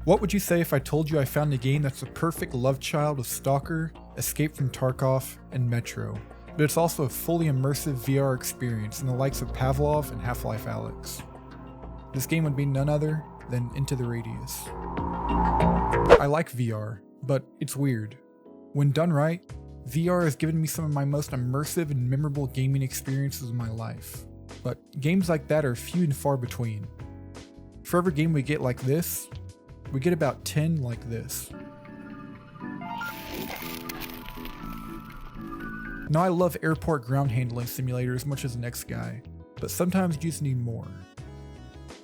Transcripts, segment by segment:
What would you say if I told you I found a game that's the perfect love child of Stalker, Escape from Tarkov, and Metro, but it's also a fully immersive VR experience in the likes of Pavlov and Half-Life Alyx? This game would be none other than Into the Radius. I like VR, but it's weird. When done right, VR has given me some of my most immersive and memorable gaming experiences of my life. But games like that are few and far between. For every game we get like this, we get about 10 like this. Now, I love airport ground handling simulators as much as the next guy, but sometimes you just need more.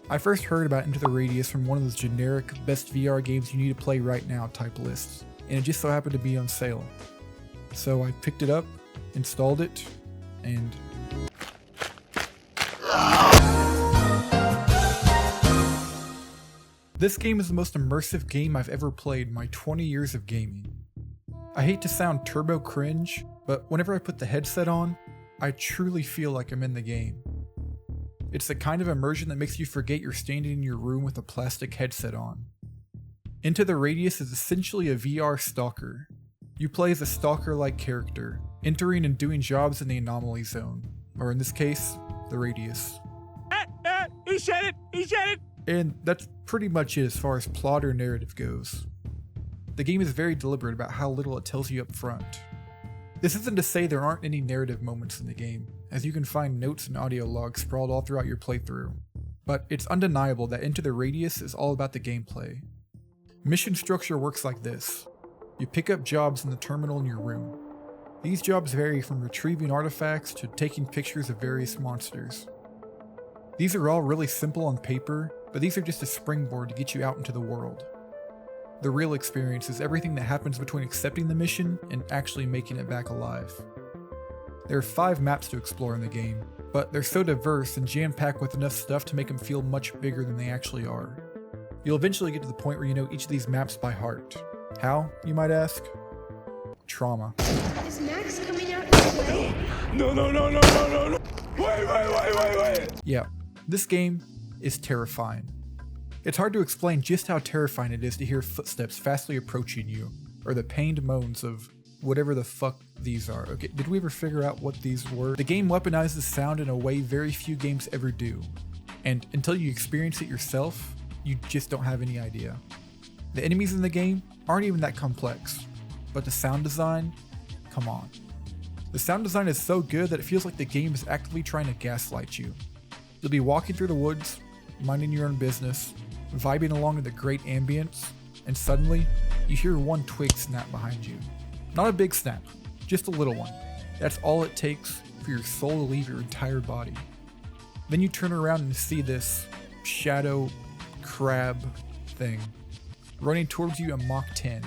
I first heard about Into the Radius from one of those generic best VR games you need to play right now type lists, and it just so happened to be on sale. So I picked it up, installed it, and this game is the most immersive game I've ever played in my 20 years of gaming. I hate to sound turbo cringe, but whenever I put the headset on, I truly feel like I'm in the game. It's the kind of immersion that makes you forget you're standing in your room with a plastic headset on. Into the Radius is essentially a VR stalker. You play as a stalker-like character, entering and doing jobs in the anomaly zone, or in this case, the Radius. He said it! He said it! And that's pretty much it as far as plot or narrative goes. The game is very deliberate about how little it tells you up front. This isn't to say there aren't any narrative moments in the game, as you can find notes and audio logs sprawled all throughout your playthrough. But it's undeniable that Into the Radius is all about the gameplay. Mission structure works like this. You pick up jobs in the terminal in your room. These jobs vary from retrieving artifacts to taking pictures of various monsters. These are all really simple on paper, but these are just a springboard to get you out into the world. The real experience is everything that happens between accepting the mission and actually making it back alive. There are 5 maps to explore in the game, but they're so diverse and jam-packed with enough stuff to make them feel much bigger than they actually are. You'll eventually get to the point where you know each of these maps by heart. How, you might ask? Trauma. Is Max coming out this way? No. Wait. Yeah, this game is terrifying. It's hard to explain just how terrifying it is to hear footsteps fastly approaching you, or the pained moans of whatever the fuck these are. Okay, did we ever figure out what these were? The game weaponizes sound in a way very few games ever do, and until you experience it yourself, you just don't have any idea. The enemies in the game aren't even that complex, but the sound design, come on. The sound design is so good that it feels like the game is actively trying to gaslight you. You'll be walking through the woods, minding your own business, vibing along in the great ambience, and suddenly, you hear one twig snap behind you. Not a big snap, just a little one. That's all it takes for your soul to leave your entire body. Then you turn around and see this shadow crab thing running towards you at Mach 10.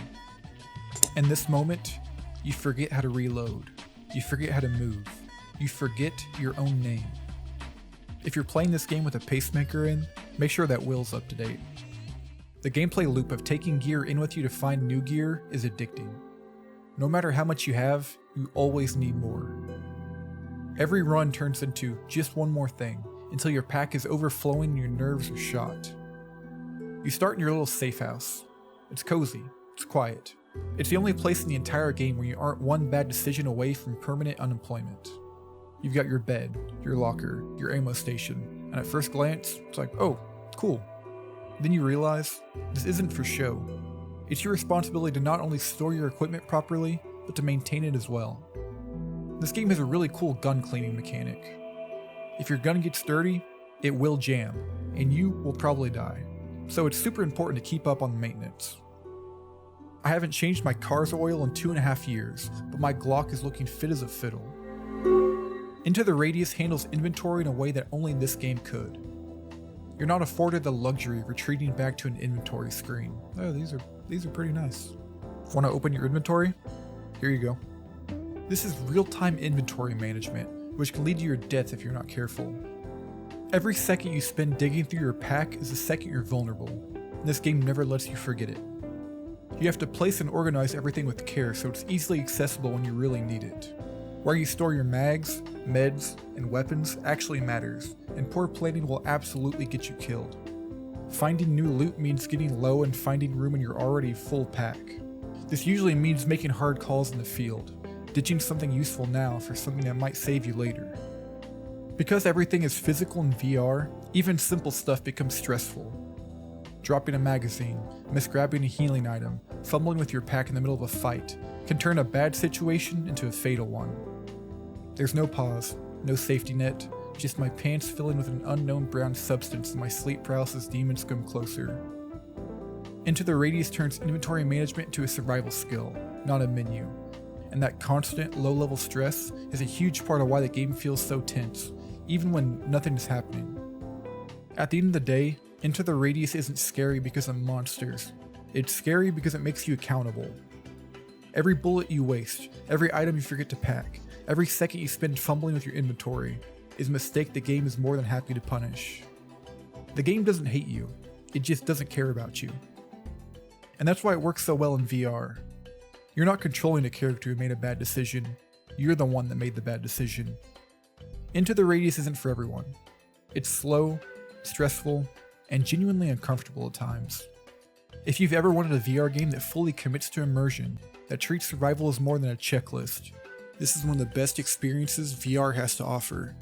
And this moment, you forget how to reload. You forget how to move. You forget your own name. If you're playing this game with a pacemaker in, make sure that wheel's up to date. The gameplay loop of taking gear in with you to find new gear is addicting. No matter how much you have, you always need more. Every run turns into just one more thing, until your pack is overflowing and your nerves are shot. You start in your little safe house. It's cozy, it's quiet. It's the only place in the entire game where you aren't one bad decision away from permanent unemployment. You've got your bed, your locker, your ammo station, and at first glance, it's like, oh, cool. Then you realize, this isn't for show. It's your responsibility to not only store your equipment properly, but to maintain it as well. This game has a really cool gun cleaning mechanic. If your gun gets dirty, it will jam, and you will probably die. So it's super important to keep up on the maintenance. I haven't changed my car's oil in 2.5 years, but my Glock is looking fit as a fiddle. Into the Radius handles inventory in a way that only this game could. You're not afforded the luxury of retreating back to an inventory screen. Oh, these are pretty nice. Want to open your inventory? Here you go. This is real-time inventory management, which can lead to your death if you're not careful. Every second you spend digging through your pack is a second you're vulnerable, and this game never lets you forget it. You have to place and organize everything with care so it's easily accessible when you really need it. Where you store your mags, meds, and weapons actually matters, and poor planning will absolutely get you killed. Finding new loot means getting low and finding room in your already full pack. This usually means making hard calls in the field, ditching something useful now for something that might save you later. Because everything is physical in VR, even simple stuff becomes stressful. Dropping a magazine, misgrabbing a healing item, fumbling with your pack in the middle of a fight can turn a bad situation into a fatal one. There's no pause, no safety net, just my pants filling with an unknown brown substance and my sleep paralysis demons come closer. Into the Radius turns inventory management into a survival skill, not a menu. And that constant, low-level stress is a huge part of why the game feels so tense, even when nothing is happening. At the end of the day, Into the Radius isn't scary because of monsters. It's scary because it makes you accountable. Every bullet you waste, every item you forget to pack, every second you spend fumbling with your inventory is a mistake the game is more than happy to punish. The game doesn't hate you, it just doesn't care about you. And that's why it works so well in VR. You're not controlling a character who made a bad decision, you're the one that made the bad decision. Into the Radius isn't for everyone. It's slow, stressful, and genuinely uncomfortable at times. If you've ever wanted a VR game that fully commits to immersion, that treats survival as more than a checklist, this is one of the best experiences VR has to offer.